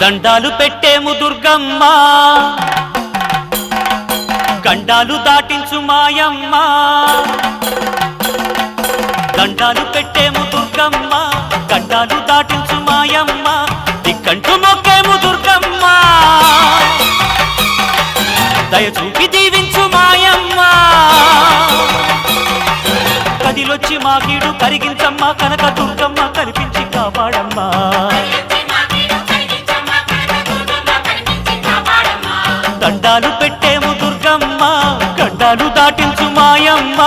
దండాలు పెట్టేము దుర్గమ్మ గండాలు దాటించు మాయమ్మ దండాలు పెట్టేము దుర్గమ్మ గండాలు దాటించు మాయమ్మ దిక్కంటూ మొక్కేము దుర్గమ్మ దయచూపి దీవించు మాయమ్మ కదిలొచ్చి మా కీడు కరిగించమ్మ కనక దుర్గమ్మ కనిపించి కాపాడమ్మా దండాలు పెట్టేము దుర్గమ్మ గడ్డాలు దాటించు మాయమ్మ